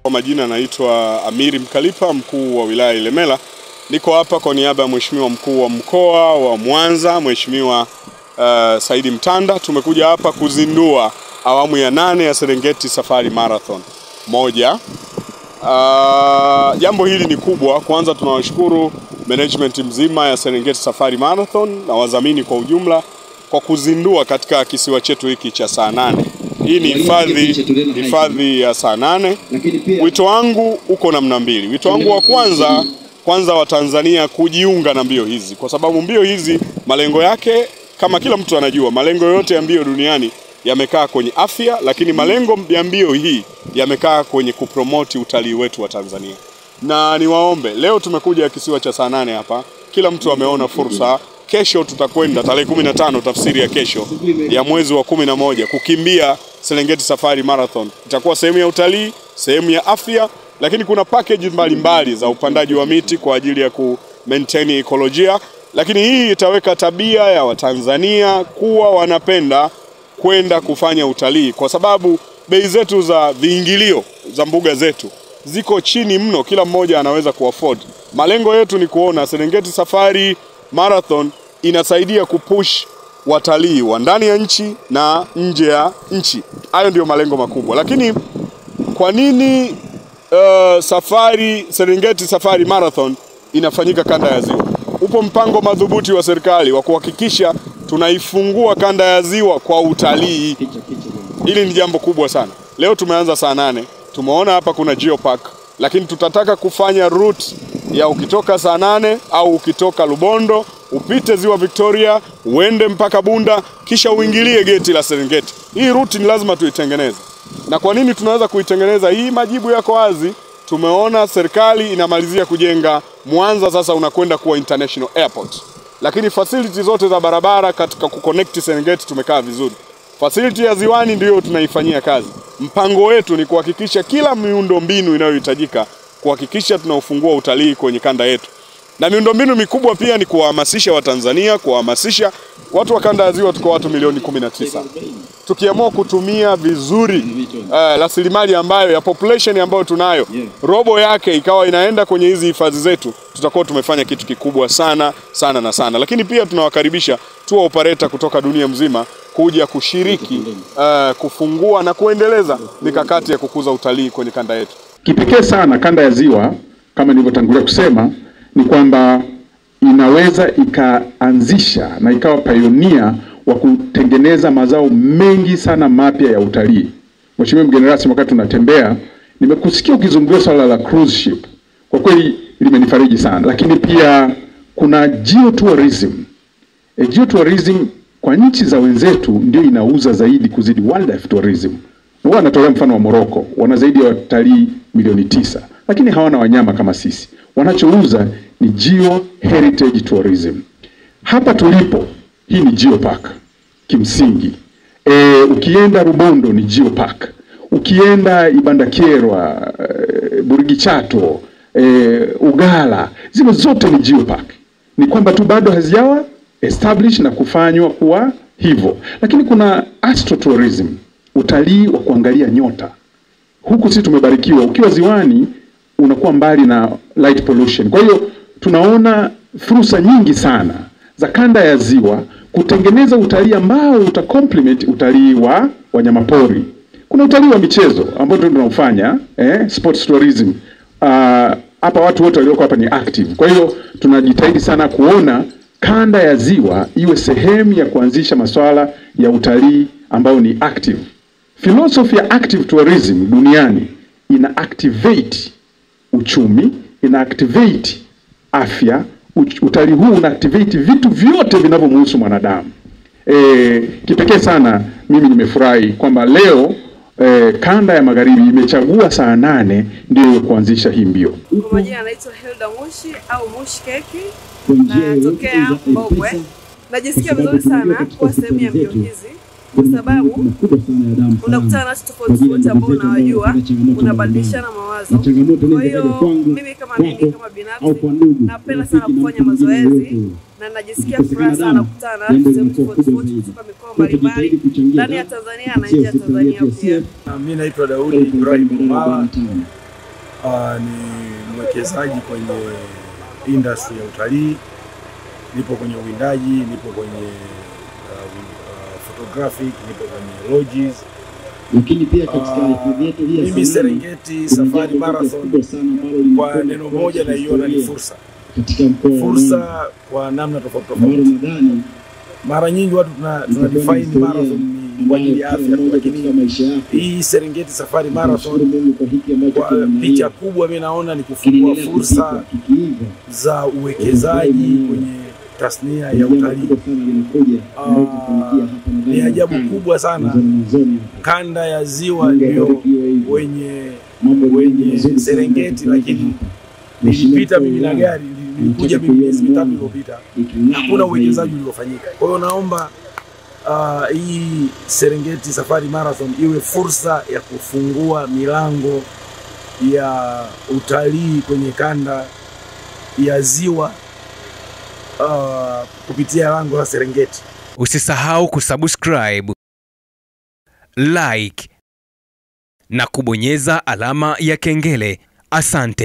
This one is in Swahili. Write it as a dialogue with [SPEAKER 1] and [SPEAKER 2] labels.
[SPEAKER 1] Kwa majina naitwa Amiri Mkalipa, mkuu wa wilaya Ilemela. Niko hapa kwa niaba ya Mheshimiwa mkuu wa mkoa wa Mwanza, Mheshimiwa Saidi Mtanda. Tumekuja hapa kuzindua awamu ya 8 ya Serengeti Safari Marathon. Jambo hili ni kubwa. Kwanza tunawashukuru management mzima ya Serengeti Safari Marathon na wadhamini kwa ujumla kwa kuzindua katika kisiwa chetu hiki cha Saanane. Hii ni hifadhi ya Saanane. Wito wangu uko namna mbili. Wito wangu wa kwanza wa Tanzania kujiunga na mbio hizi, kwa sababu mbio hizi malengo yake, kama kila mtu anajua, malengo yote ya mbio duniani yamekaa kwenye afya, lakini malengo ya mbio hii yamekaa kwenye kupromoti utalii wetu wa Tanzania. Na niwaombe, leo tumekuja kisiwa cha Saanane hapa, kila mtu ameona fursa. Kesho tutakwenda tarehe 15, tafsiri ya kesho ya mwezi wa 11, kukimbia Serengeti Safari Marathon. Itakuwa sehemu ya utalii, sehemu ya afya, lakini kuna package mbalimbali za upandaji wa miti kwa ajili ya ku-maintain ekolojia. Lakini hii itaweka tabia ya Watanzania kuwa wanapenda kwenda kufanya utalii, kwa sababu bei zetu za viingilio za mbuga zetu ziko chini mno, kila mmoja anaweza kuafford. Malengo yetu ni kuona Serengeti Safari Marathon inasaidia kupush watalii wa ndani ya nchi na nje ya nchi. Hayo ndio malengo makubwa. Lakini kwa nini Serengeti Safari Marathon inafanyika kanda ya Ziwa? Upo mpango madhubuti wa serikali wa kuhakikisha tunaifungua kanda ya Ziwa kwa utalii. Hili ni jambo kubwa sana. Leo tumeanza Saanane, tumeona hapa kuna geopark, lakini tutataka kufanya route ya ukitoka Saanane au ukitoka Lubondo, upite Ziwa Victoria, uende mpaka Bunda, kisha uingilie geti la Serengeti. Hii route ni lazima tuitengeneze. Na kwa nini tunaweza kuitengeneza? Hii majibu yako wazi. Tumeona serikali inamalizia kujenga Mwanza, sasa unakwenda kuwa international airport. Lakini facility zote za barabara katika kuconnect Serengeti tumekaa vizuri. Facility ya Ziwani ndio tunaifanyia kazi. Mpango wetu ni kuhakikisha kila miundombinu inayohitajika kuhakikisha tunaufungua utalii kwenye kanda yetu. Na miundombinu mikubwa pia ni kuhamasisha Watanzania, kuhamasisha watu wa kanda ya Ziwa. Tuko watu milioni 19. Tukiamua kutumia vizuri rasilimali ambayo ya population ambayo tunayo, robo yake ikawa inaenda kwenye hizi hifadhi zetu, tutakuwa tumefanya kitu kikubwa sana sana na sana. Lakini pia tunawakaribisha tour operator kutoka dunia mzima kuja kushiriki kufungua na kuendeleza mikakati ya kukuza utalii kwenye kanda yetu.
[SPEAKER 2] Kipekee sana kanda ya Ziwa, kama nilivyotangulia kusema, ni kwamba inaweza ikaanzisha na ikawa pioneer wa kutengeneza mazao mengi sana mapya ya utalii. Mheshimiwa mgeni rasmi, wakati tunatembea nimekusikia ukizungumzia swala la cruise ship. Kwa kweli limenifariji sana. Lakini pia kuna geotourism. Geotourism kwa nchi za wenzetu ndio inauza zaidi kuzidi wildlife tourism. Na wanatolea mfano wa Morocco, wana zaidi ya watalii milioni 9, lakini hawana wanyama kama sisi. Wanachouza ni geo heritage tourism. Hapa tulipo, hii ni geopark kimsingi. Ukienda Rubondo ni geopark. Ukienda Ibandakerwa, Burigi Chato, Ugala, zile zote ni geopark. Ni kwamba tu bado hazijawa establish na kufanywa kuwa hivyo. Lakini kuna astrotourism, utalii wa kuangalia nyota. Huku sisi tumebarikiwa, ukiwa ziwani unakuwa mbali na light pollution. Kwa hiyo tunaona fursa nyingi sana za kanda ya Ziwa kutengeneza utalii ambao utacomplement utalii wa wanyamapori. Kuna utalii wa michezo ambao tunaufanya, sports tourism. Hapa watu wote walioko hapa ni active. Kwa hiyo tunajitahidi sana kuona kanda ya Ziwa iwe sehemu ya kuanzisha masuala ya utalii ambao ni active. Philosophy ya active tourism duniani ina activate uchumi, ina activate afya. Utalii huu una activate vitu vyote vinavyomhusu mwanadamu. Kipekee sana mimi nimefurahi kwamba leo kanda ya Magharibi imechagua Saanane ndio kuanzisha hii mbio.
[SPEAKER 3] Kwa majina anaitwa Hilda Mushi au Mushi Keki, natokea Mbogwe. Najisikia vizuri sana kwa sehemu ya mbio hizi, kwa sababu unakutana na watu tofauti ambao unawajua, unabadilishana mawazo. Kwa hiyo mimi kama binafsi napenda sana kufanya mazoezi na najisikia furaha sana kukutana na watu tofauti kutoka mikoa mbalimbali ndani ya Tanzania na nje ya Tanzania pia.
[SPEAKER 4] Mimi naitwa Daudi Ibrahim Mala, Ni mwekezaji kwenye industry ya utalii, nipo kwenye uwindaji, nipo kwenye photographic, nipo kwenye lodges. Lakini pia katika hifadhi yetu hii mimi Serengeti Safari Marathon kwa neno moja naiona ni fursa. Fursa kwa namna tofauti. Mara nyingi watu tuna define marathon kwa ajili ya afya, lakini hii Serengeti Safari Marathon kwa picha kubwa mimi naona ni kufungua fursa za uwekezaji kwenye tasnia ya utalii. Ni ajabu kubwa sana, kanda ya ziwa ndio wenye Serengeti, lakini nilipita mimi na gari, nilikuja mimi miezi 3 iliyopita, hakuna uwekezaji uliofanyika. Kwa hiyo naomba hii Serengeti Safari Marathon iwe fursa ya kufungua milango ya utalii kwenye kanda ya ziwa kupitia lango la Serengeti.
[SPEAKER 5] Usisahau kusubscribe, like na kubonyeza alama ya kengele. Asante.